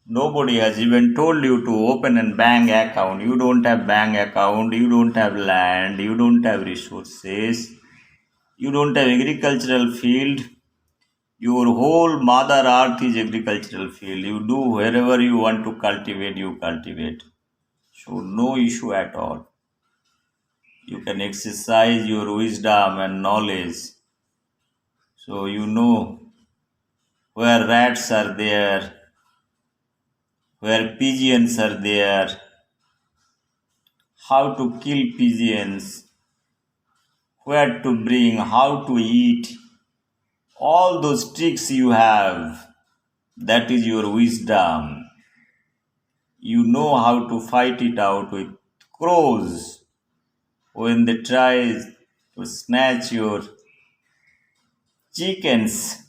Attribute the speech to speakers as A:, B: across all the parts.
A: Nobody has even told you to open a bank account. You don't have bank account, you don't have land, you don't have resources, you don't have agricultural field. Your whole mother earth is agricultural field. You do wherever you want to cultivate, you cultivate. So no issue at all. You can exercise your wisdom and knowledge. So you know where rats are there, where pigeons are there, how to kill pigeons, where to bring, how to eat. All those tricks you have, that is your wisdom. You know how to fight it out with crows when they try to snatch your chickens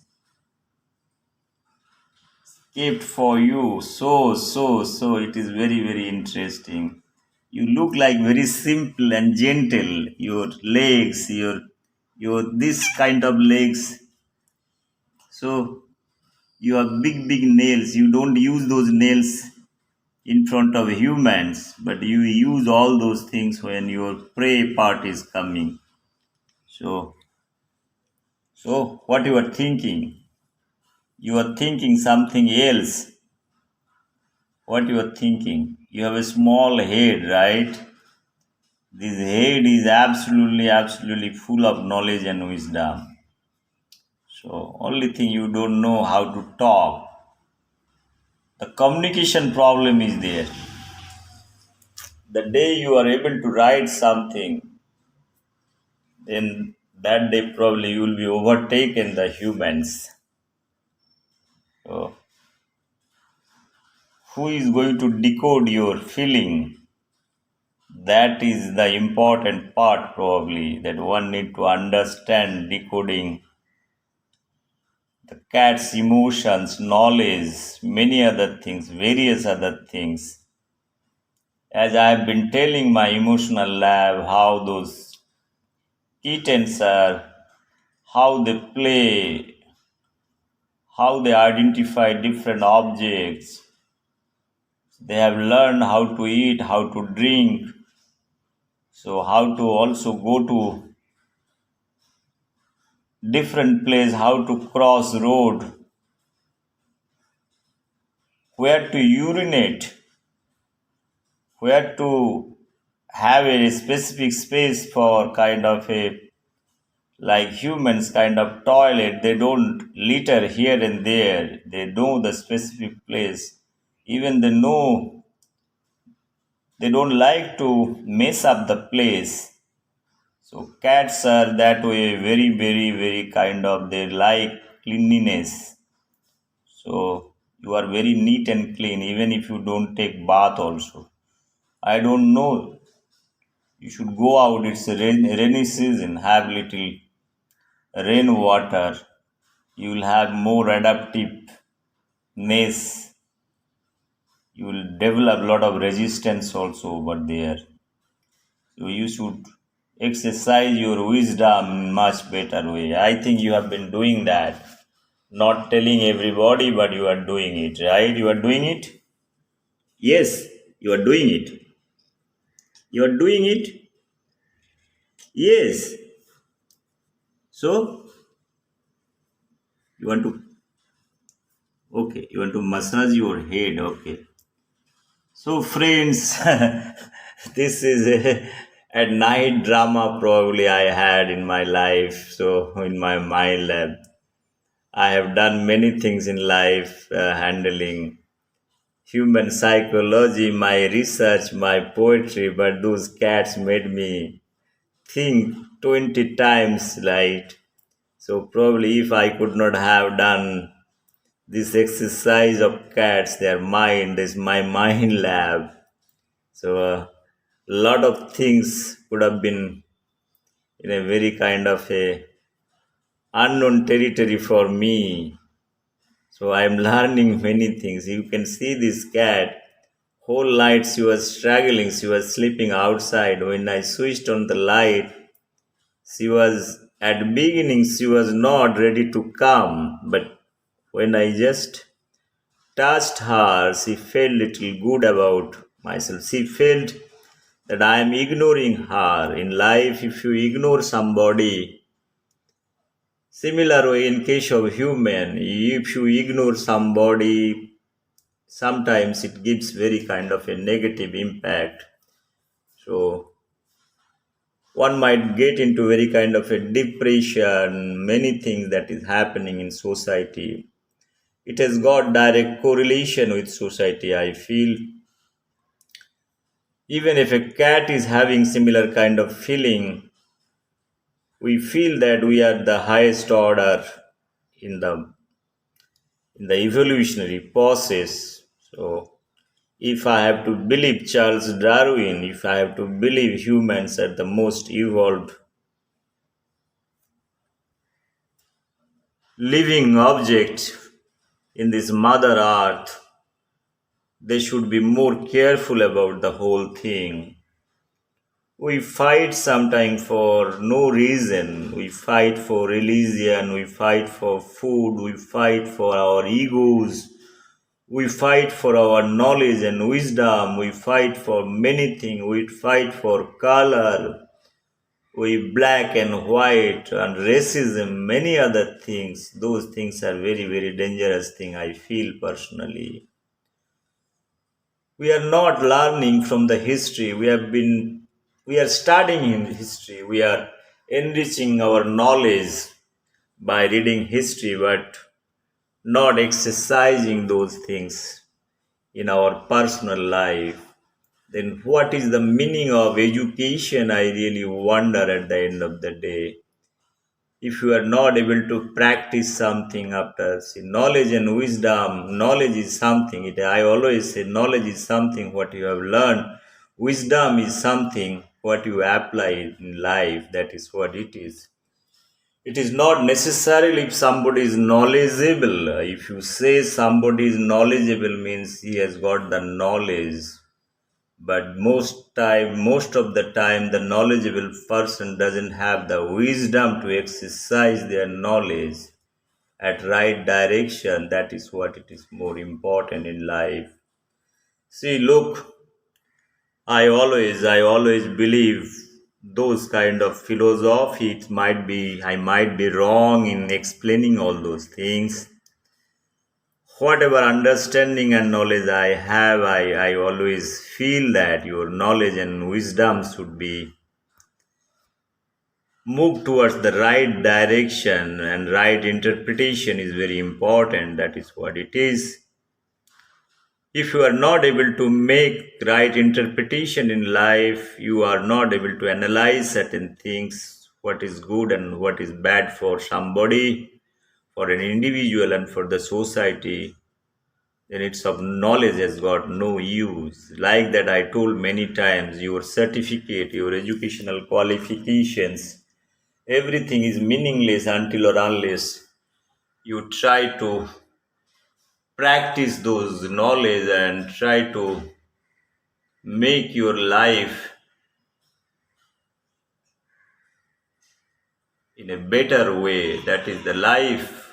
A: kept for you. So it is very, very interesting. You look like very simple and gentle. Your legs, your this kind of legs. So you have big nails. You don't use those nails in front of humans, but you use all those things when your prey part is coming. So so what you are thinking? You are thinking something else. What you are thinking? You have a small head, right? This head is absolutely full of knowledge and wisdom. So only thing you don't know how to talk. The communication problem is there. The day you are able to write something, then that day probably you will be overtaken the humans. So who is going to decode your feeling? That is the important part probably that one need to understand decoding the cat's emotions, knowledge, many other things, various other things. As I have been telling my emotional lab how those kittens are, how they play, how they identify different objects. They have learned how to eat, how to drink, so how to also go to different place, how to cross road, where to urinate, where to have a specific space for kind of a like humans kind of toilet. They don't litter here and there. They know the specific place. Even they know they don't like to mess up the place. So cats are that way, very kind of, they like cleanliness. So you are very neat and clean even if you don't take bath also. I don't know, you should go out. It's a rainy season. Have little rainwater. You will have more adaptiveness. You will develop a lot of resistance also over there. So you should exercise your wisdom in much better way. I think you have been doing that. Not telling everybody, but you are doing it, right? You are doing it? Yes, you are doing it. You are doing it? Yes. So you want to, okay, you want to massage your head, okay. So, friends, this is a night drama probably I had in my life. So, in my mind lab, I have done many things in life, handling human psychology, my research, my poetry, but those cats made me think 20 times, right? So, probably if I could not have done this exercise of cats, their mind is my mind lab. So a lot of things could have been in a very kind of a unknown territory for me. So I am learning many things. You can see this cat. Whole night she was struggling. She was sleeping outside. When I switched on the light, she was at beginning she was not ready to come. But when I just touched her, she felt little good about myself. She felt that I am ignoring her. In life, if you ignore somebody, similar way in case of human, if you ignore somebody, sometimes it gives very kind of a negative impact. So one might get into very kind of a depression, many things that is happening in society. It has got direct correlation with society. I feel even if a cat is having similar kind of feeling, we feel that we are the highest order in the evolutionary process. So if I have to believe Charles Darwin, if I have to believe humans are the most evolved living object in this mother earth, they should be more careful about the whole thing. We fight sometimes for no reason. We fight for religion, we fight for food, we fight for our egos, we fight for our knowledge and wisdom, we fight for many things, we fight for color, we black and white and racism, many other things. Those things are very, very dangerous thing, I feel personally. We are not learning from the history. We are studying in history. We are enriching our knowledge by reading history, but not exercising those things in our personal life. Then what is the meaning of education? I really wonder at the end of the day. If you are not able to practice something after, see, knowledge and wisdom, knowledge is something, I always say knowledge is something what you have learned, wisdom is something what you apply in life. That is what it is. It is not necessarily if somebody is knowledgeable. If you say somebody is knowledgeable means he has got the knowledge, but most of the time the knowledgeable person doesn't have the wisdom to exercise their knowledge at right direction. That is what it is more important in life. See, look, I always believe those kind of philosophy. It might be I might be wrong in explaining all those things. Whatever understanding and knowledge I have, I always feel that your knowledge and wisdom should be moved towards the right direction, and right interpretation is very important. That is what it is. If you are not able to make right interpretation in life, you are not able to analyze certain things, what is good and what is bad for somebody, for an individual, and for the society, then it's of knowledge has got no use. Like that, I told many times, your certificate, your educational qualifications, everything is meaningless until or unless you try to practice those knowledge and try to make your life in a better way. That is the life.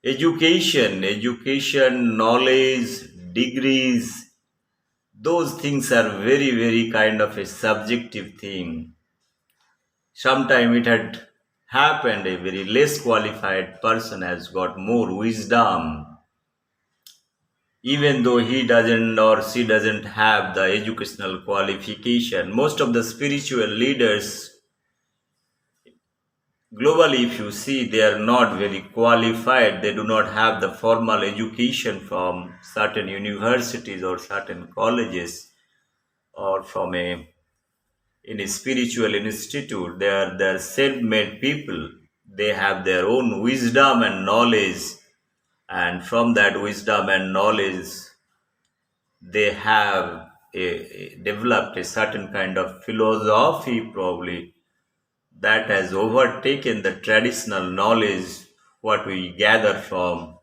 A: Education, knowledge, degrees, those things are very, very kind of a subjective thing. Sometime it had happened a very less qualified person has got more wisdom, even though he doesn't or she doesn't have the educational qualification. Most of the spiritual leaders globally, if you see, they are not very qualified. They do not have the formal education from certain universities or certain colleges or from a in a spiritual institute. They are self-made people. They have their own wisdom and knowledge, and from that wisdom and knowledge they have developed a certain kind of philosophy probably that has overtaken the traditional knowledge what we gather from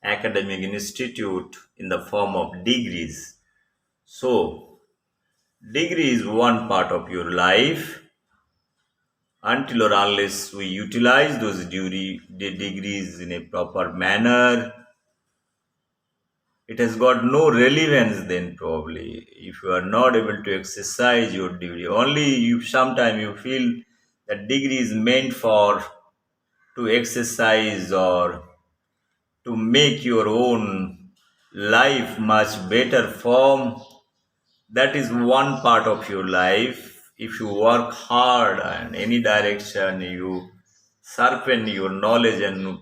A: academic institute in the form of degrees. So degree is one part of your life. Until or unless we utilize those degrees in a proper manner, it has got no relevance then probably if you are not able to exercise your degree. Only you sometime you feel that degree is meant for to exercise or to make your own life much better form. That is one part of your life. If you work hard in any direction, you sharpen your knowledge and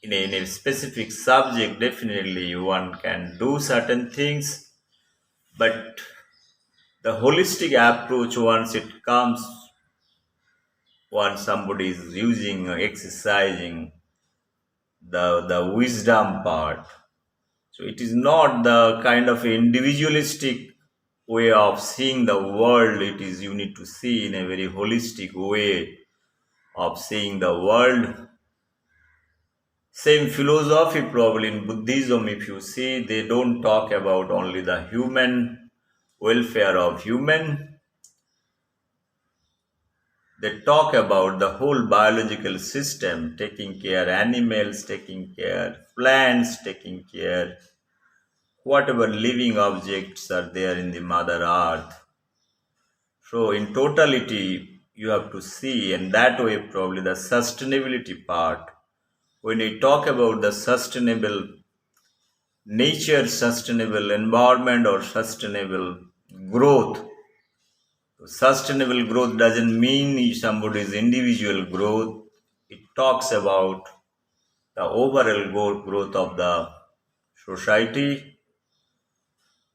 A: in a specific subject, definitely one can do certain things. But the holistic approach, once it comes, once somebody is using exercising the wisdom part, so it is not the kind of individualistic way of seeing the world. It is you need to see in a very holistic way of seeing the world. Same philosophy probably in Buddhism, if you see, they don't talk about only the human welfare of human. They talk about the whole biological system, taking care animals, taking care plants, taking care whatever living objects are there in the mother earth. So in totality, you have to see, and that way probably the sustainability part. When we talk about the sustainable nature, sustainable environment, or sustainable growth, sustainable growth doesn't mean somebody's individual growth. It talks about the overall growth of the society,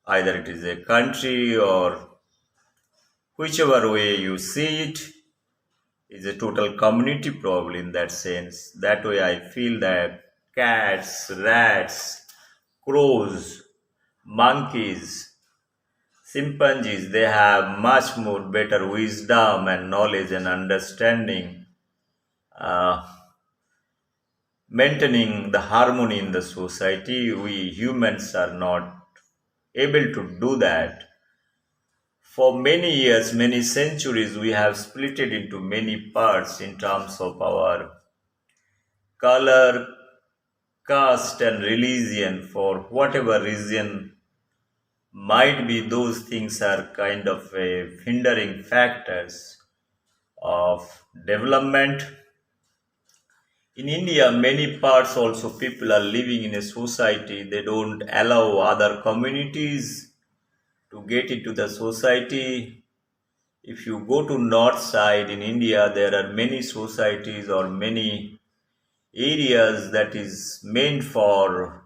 A: either it is a country or whichever way you see it, is a total community probably in that sense. That way I feel that cats, rats, crows, monkeys, chimpanzees, they have much more better wisdom and knowledge and understanding, uh, maintaining the harmony in the society. We humans are not able to do that. For many years, many centuries, we have split it into many parts in terms of our color, caste, and religion. For whatever reason might be, those things are kind of a hindering factors of development. In India, many parts also people are living in a society, they don't allow other communities to get into the society. If you go to north side in India, there are many societies or many areas that is meant for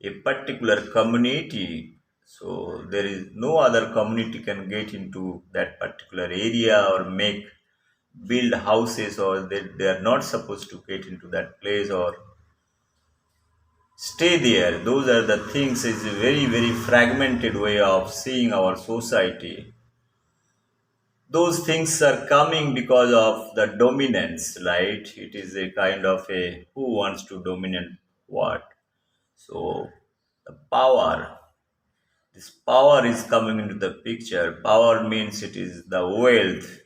A: a particular community. So there is no other community can get into that particular area or make build houses, or they are not supposed to get into that place or stay there. Those are the things. Is a very very fragmented way of seeing our society. Those things are coming because of the dominance, right? It is a kind of a who wants to dominate what. So the power, this power is coming into the picture. Power means it is the wealth,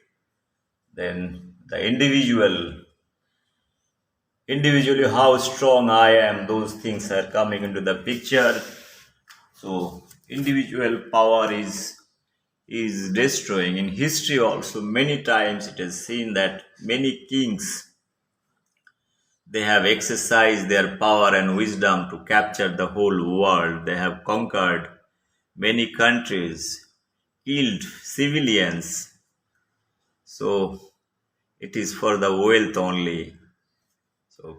A: then the individually how strong I am, those things are coming into the picture. So individual power is destroying. In history also many times it is seen that many kings, they have exercised their power and wisdom to capture the whole world. They have conquered many countries, killed civilians. So it is for the wealth only. So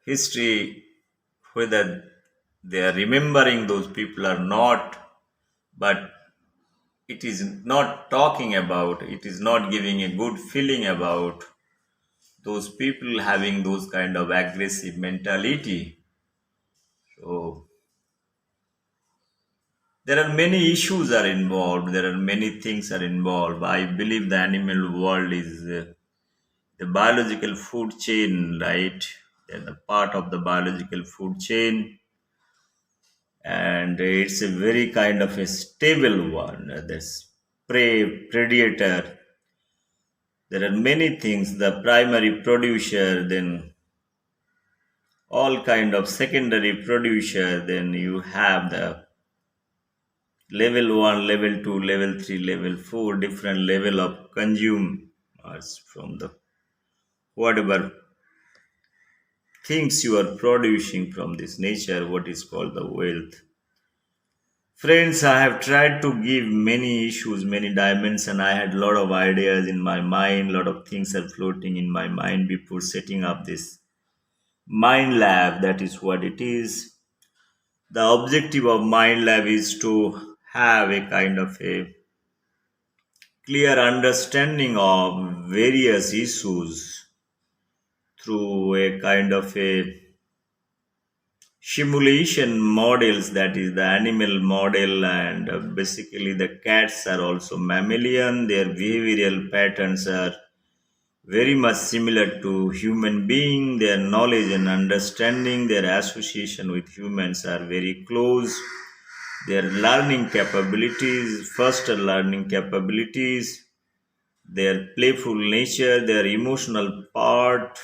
A: history, whether they are remembering those people or not, but it is not talking about, it is not giving a good feeling about those people having those kind of aggressive mentality. So there are many issues are involved. There are many things are involved. I believe the animal world is the biological food chain, right? They're the part of the biological food chain, and it's a very kind of a stable one. This prey, predator. There are many things. The primary producer, then all kind of secondary producer. Then you have the level 1, level 2, level 3, level 4, different level of consumers from the whatever things you are producing from this nature, what is called the wealth. Friends, I have tried to give many issues, many dimensions. I had a lot of ideas in my mind, lot of things are floating in my mind before setting up this mind lab. That is what it is. The objective of mind lab is to have a kind of a clear understanding of various issues through a kind of a simulation models, that is the animal model. And basically the cats are also mammalian, their behavioral patterns are very much similar to human being, their knowledge and understanding, their association with humans are very close, their learning capabilities, faster learning capabilities, their playful nature, their emotional part,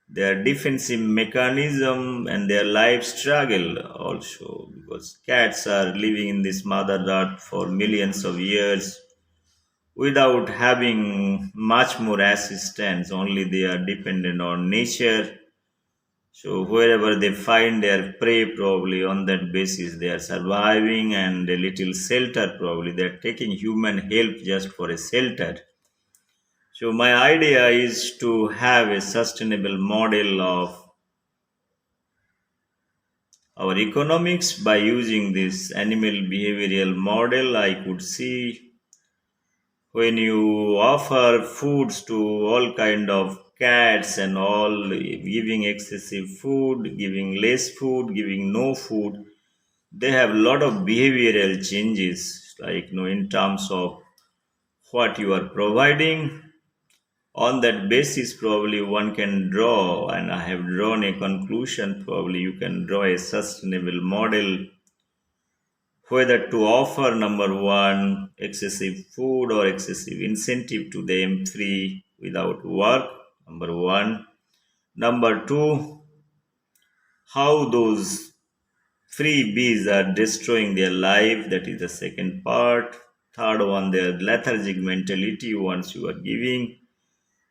A: their defensive mechanism, and their life struggle also, because cats are living in this mother earth for millions of years without having much more assistance, only they are dependent on nature. So wherever they find their prey, probably on that basis they are surviving, and a little shelter, probably they are taking human help just for a shelter. So my idea is to have a sustainable model of our economics by using this animal behavioral model. I could see when you offer foods to all kind of cats and all, giving excessive food, giving less food, giving no food, they have a lot of behavioral changes, like in terms of what you are providing. On that basis, probably one can draw, and I have drawn a conclusion, probably you can draw a sustainable model whether to offer number one excessive food or excessive incentive to them free without work, number one. Number two, how those freebies are destroying their life, that is the second part. Third one, their lethargic mentality once you are giving.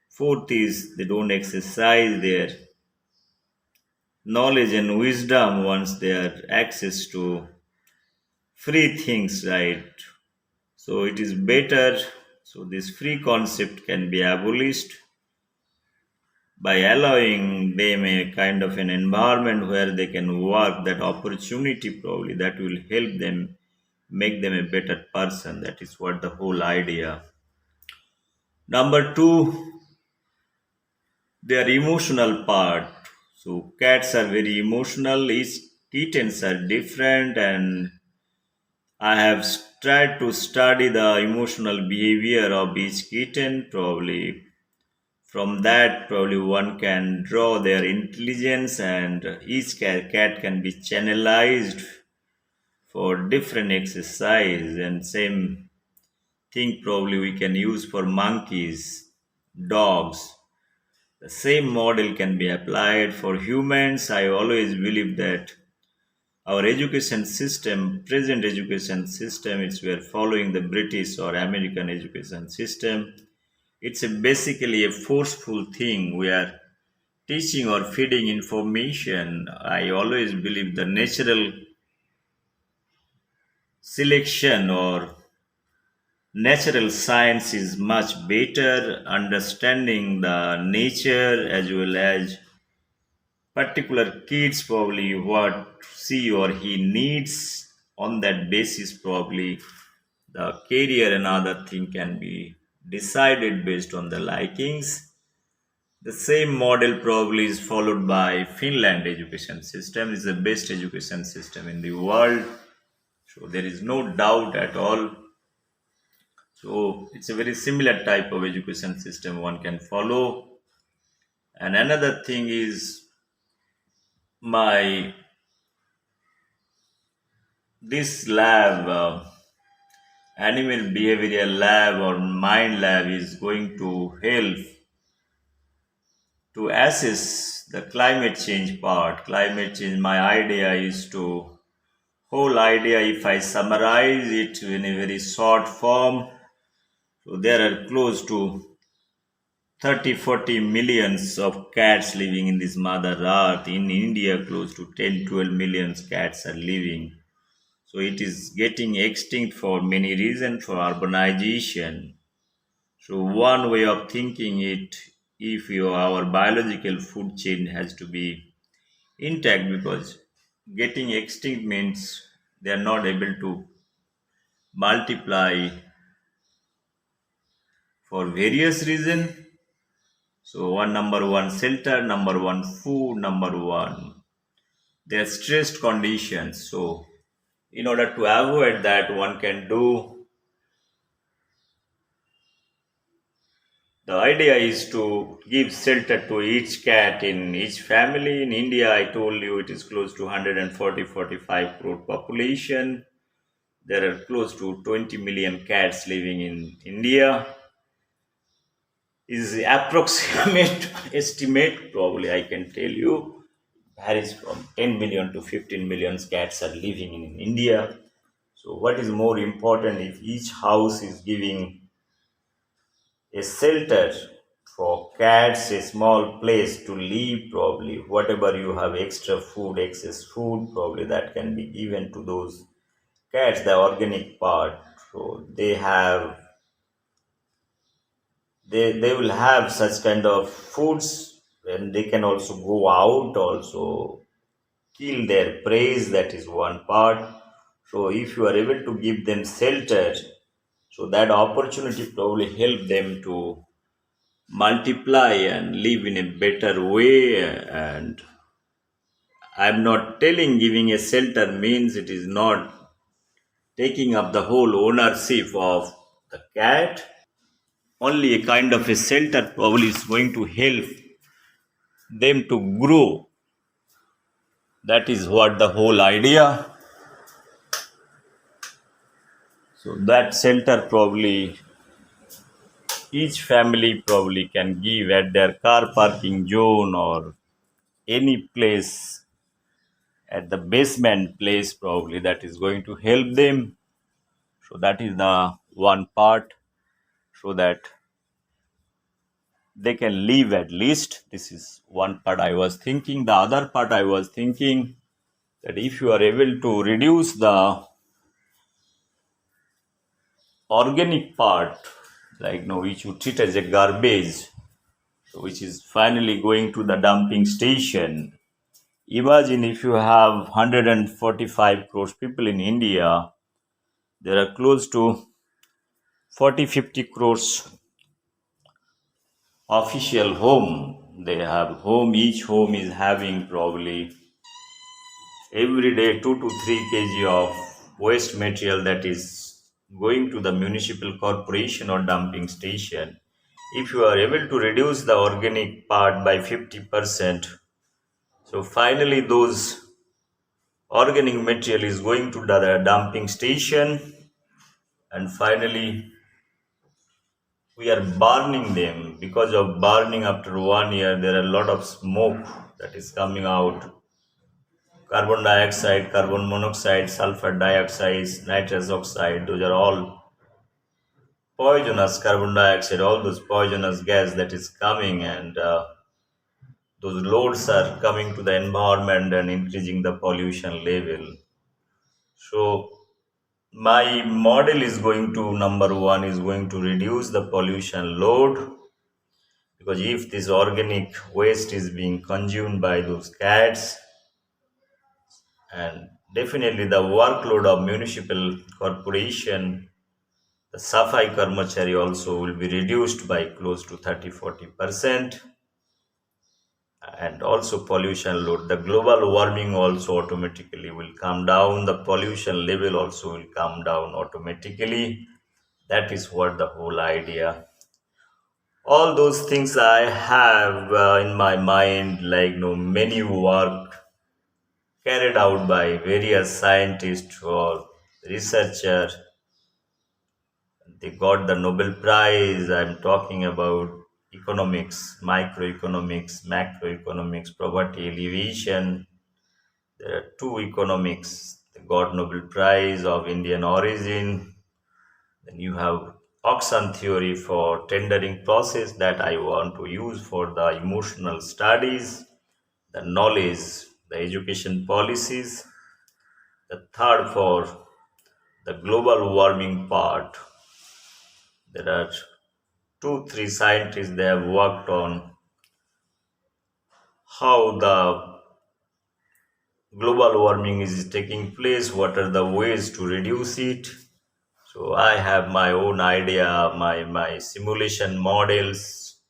A: Fourth is they don't exercise their knowledge and wisdom once they are access to free things, right? So it is better. So this free concept can be abolished by allowing them a kind of an environment where they can work. That opportunity, probably that will help them, make them a better person. That is what the whole idea. Number two, their emotional part. So cats are very emotional. Each kittens are different, and I have tried to study the emotional behavior of each kitten. Probably from that, probably one can draw their intelligence, and each cat can be channelized for different exercise. And same thing probably we can use for monkeys, dogs. The same model can be applied for humans. I always believe that our education system, present education system, it's we are following the British or American education system. It's basically a forceful thing. We are teaching or feeding information. I always believe the natural selection or natural science is much better, understanding the nature as well as particular kids, probably what she or he needs. On that basis, probably the career and other thing can be decided based on the likings. The same model probably is followed by Finland education system. Is the best education system in the world. So there is no doubt at all. So it's a very similar type of education system one can follow. And another thing is my this lab, animal behavioral lab or mind lab, is going to help to assess the climate change part. Climate change, my idea is to whole idea, if I summarize it in a very short form, so there are close to 30-40 millions of cats living in this mother earth. In India, close to 10-12 millions cats are living. So it is getting extinct for many reasons, for urbanization. So one way of thinking it, if our biological food chain has to be intact, because getting extinct means they are not able to multiply for various reasons. So one, number one shelter, number one food, number one their stressed conditions. So in order to avoid that, one can do, the idea is to give shelter to each cat in each family. In India, I told you it is close to 140-45 crore population. There are close to 20 million cats living in India. Is the approximate estimate, probably I can tell you, varies from 10 million to 15 million cats are living in India. So what is more important, if each house is giving a shelter for cats, a small place to live, probably whatever you have extra food, excess food, probably that can be given to those cats, the organic part. So they will have such kind of foods, and they can also go out, also kill their prey. That is one part. So if you are able to give them shelter, so that opportunity probably help them to multiply and live in a better way. And I'm not telling giving a shelter means it is not taking up the whole ownership of the cat. Only a kind of a shelter probably is going to help them to grow. That is what the whole idea. So that shelter probably each family probably can give at their car parking zone, or any place at the basement place, probably that is going to help them. So that is the one part, so that they can live at least. This is one part I was thinking. The other part I was thinking, that if you are able to reduce the organic part, like which you treat as a garbage, so which is finally going to the dumping station. Imagine if you have 145 crores people in India, there are close to 40-50 crores official home. They have home, each home is having probably every day 2 to 3 kg of waste material that is going to the municipal corporation or dumping station. If you are able to reduce the organic part by 50%, so finally those organic material is going to the dumping station, and finally we are burning them. Because of burning, after 1 year there are a lot of smoke that is coming out, carbon dioxide, carbon monoxide, sulfur dioxide, nitrous oxide, those are all poisonous. Carbon dioxide, all those poisonous gas that is coming, and those loads are coming to the environment and increasing the pollution level. So my model is going to, number one is going to reduce the pollution load, because if this organic waste is being consumed by those cats, and definitely the workload of municipal corporation, the safai karmachari also will be reduced by close to 30-40%. And also pollution load, the global warming also automatically will come down, the pollution level also will come down automatically. That is what the whole idea. All those things I have in my mind, like many work carried out by various scientists or researcher. They got the Nobel Prize. I'm talking about economics, microeconomics, macroeconomics, poverty alleviation. There are two economics, the God Nobel Prize of Indian origin. Then you have auction theory for tendering process that I want to use for the emotional studies, the knowledge, the education policies. The third for the global warming part. There are two, three scientists they have worked on how the global warming is taking place, what are the ways to reduce it. So I have my own idea, my simulation models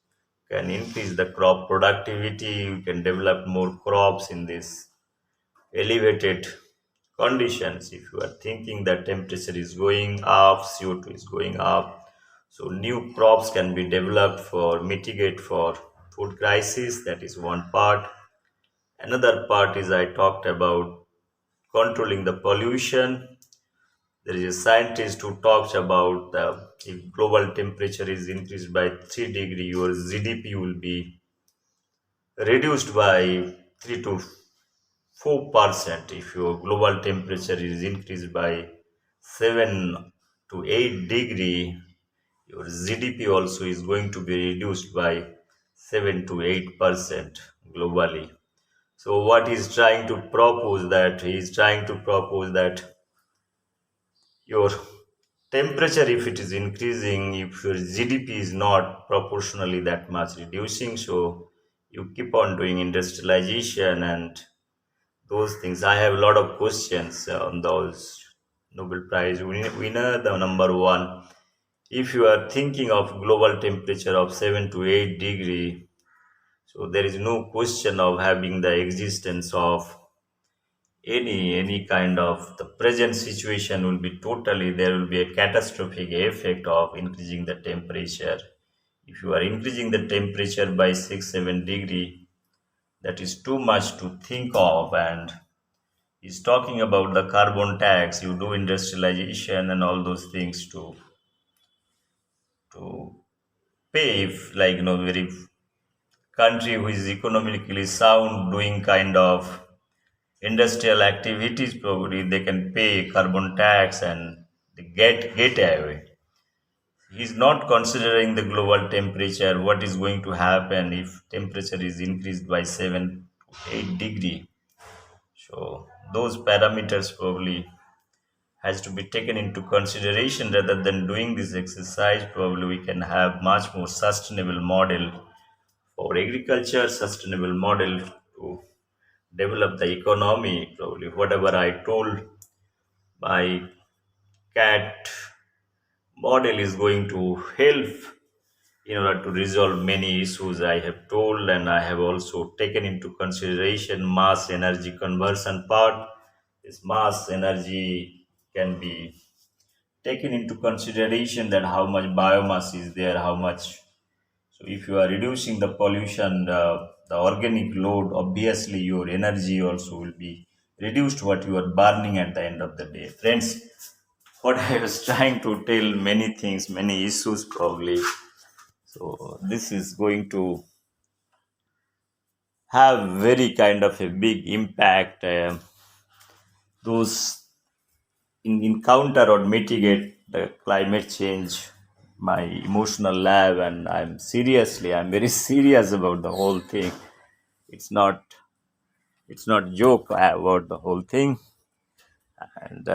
A: can increase the crop productivity, you can develop more crops in this elevated conditions. If you are thinking that temperature is going up, CO2 is going up, so new crops can be developed for mitigate for food crisis. That is one part. Another part is I talked about controlling the pollution. There is a scientist who talks about the if global temperature is increased by 3 degree, your GDP will be reduced by 3 to 4%. If your global temperature is increased by 7 to 8 degree, your GDP also is going to be reduced by 7 to 8% globally. So what he's trying to propose that he's trying to propose that your temperature, if it is increasing, if your GDP is not proportionally that much reducing, so you keep on doing industrialization and those things. I have a lot of questions on those Nobel Prize winner. The number one, if you are thinking of global temperature of 7 to 8 degree, so there is no question of having the existence of any kind of the present situation will be totally, there will be a catastrophic effect of increasing the temperature. If you are increasing the temperature by 6 7 degree, that is too much to think of. And he's talking about the carbon tax, you do industrialization and all those things to pay, if like very country who is economically sound doing kind of industrial activities, probably they can pay carbon tax and they get away. He's not considering the global temperature, what is going to happen if temperature is increased by 7 to 8 degree. So those parameters probably has to be taken into consideration. Rather than doing this exercise, probably we can have much more sustainable model for agriculture, sustainable model to develop the economy. Probably whatever I told, my cat model is going to help in order to resolve many issues I have told. And I have also taken into consideration mass energy conversion part. This mass energy can be taken into consideration, that how much biomass is there, how much. So if you are reducing the pollution, the organic load, obviously your energy also will be reduced what you are burning at the end of the day. Friends, what I was trying to tell, many things, many issues probably. So this is going to have very kind of a big impact. Those encounter or mitigate the climate change, my emotional lab. And I'm very serious about the whole thing. It's not it's not joke about the whole thing. And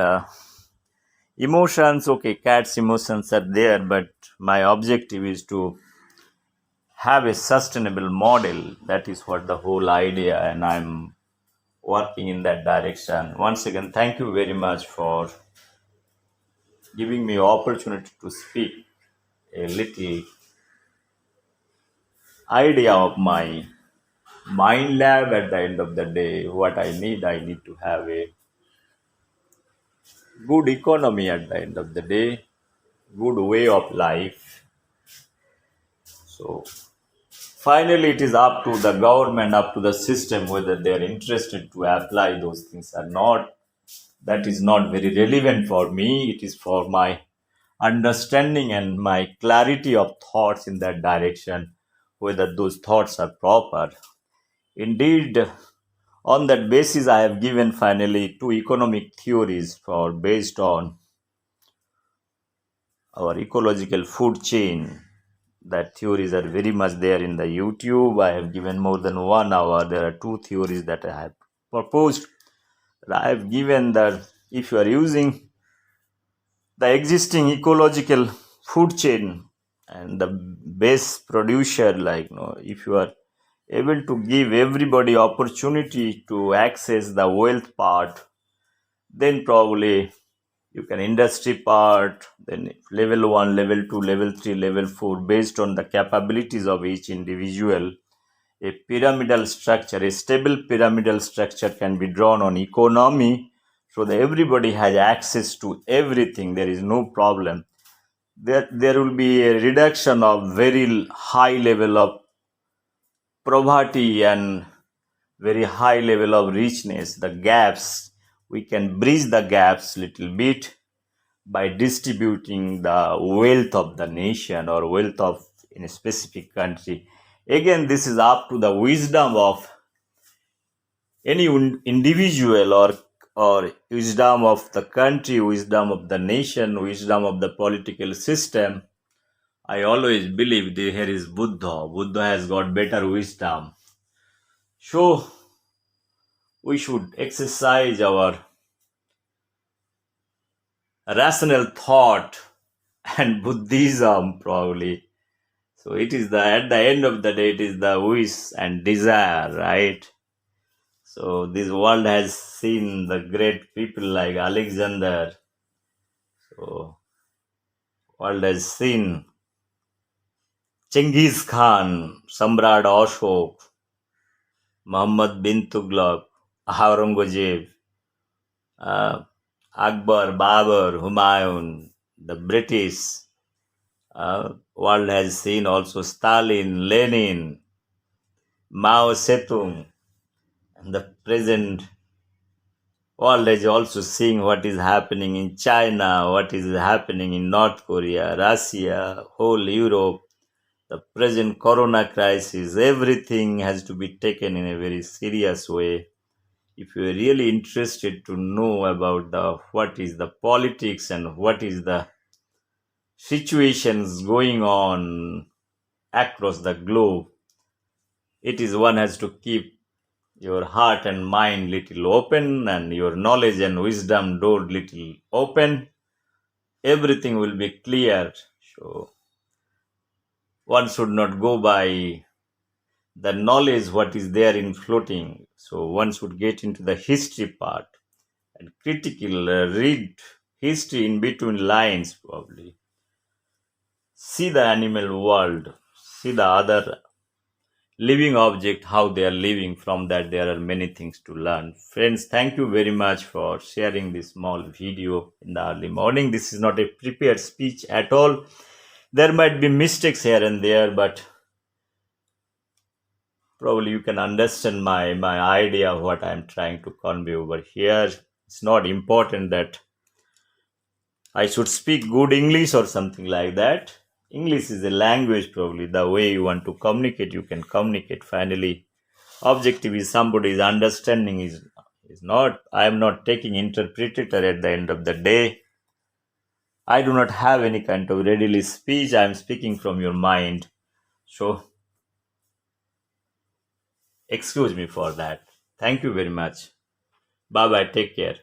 A: emotions, okay, cats emotions are there, but my objective is to have a sustainable model. That is what the whole idea, and I'm working in that direction. Once again, thank you very much for giving me opportunity to speak a little idea of my mind lab. At the end of the day, what I need to have a good economy at the end of the day, good way of life. So finally, it is up to the government, up to the system, whether they are interested to apply those things or not. That is not very relevant for me. It is for my understanding and my clarity of thoughts in that direction. whether those thoughts are proper. Indeed, on that basis, I have given finally two economic theories for based on our ecological food chain. That theories are very much there in the YouTube. I have given more than 1 hour. There are two theories that I have proposed. I have given that if you are using the existing ecological food chain and the base producer, like if you are able to give everybody opportunity to access the wealth part, then probably you can industry part, then level 1, level 2, level 3, level 4, based on the capabilities of each individual. A pyramidal structure, a stable pyramidal structure can be drawn on economy, so that everybody has access to everything. There is no problem. There will be a reduction of very high level of poverty and very high level of richness. The gaps, we can bridge the gaps little bit by distributing the wealth of the nation or wealth of in a specific country. Again, this is up to the wisdom of any individual, or wisdom of the country, wisdom of the nation, wisdom of the political system. I always believe here is Buddha. Buddha has got better wisdom. So we should exercise our rational thought and Buddhism probably. So it is the at the end of the day, it is the wish and desire, right? So this world has seen the great people like Alexander. So world has seen Genghis Khan, Samrat Ashok, Muhammad bin Tughlaq, Aurangzeb, uh, Akbar, Babur, Humayun, the British. World has seen also Stalin, Lenin, Mao Zedong, and the present world is also seeing what is happening in China, what is happening in North Korea, Russia, whole Europe, the present corona crisis. Everything has to be taken in a very serious way. If you are really interested to know about the what is the politics and what is the situations going on across the globe, it is one has to keep your heart and mind little open and your knowledge and wisdom door little open. Everything will be clear. So one should not go by the knowledge what is there in floating. So one should get into the history part and critical read history in between lines probably. See the animal world, see the other living object, how they are living. From that there are many things to learn. Friends, thank you very much for sharing this small video in the early morning. This is not a prepared speech at all. There might be mistakes here and there, but probably you can understand my idea of what I'm trying to convey over here. It's not important that I should speak good English or something like that. English is a language, probably. The way you want to communicate, you can communicate. Finally, objective is somebody's understanding is not. I am not taking interpreter at the end of the day. I do not have any kind of readily speech. I am speaking from your mind. So excuse me for that. Thank you very much. Bye bye. Take care.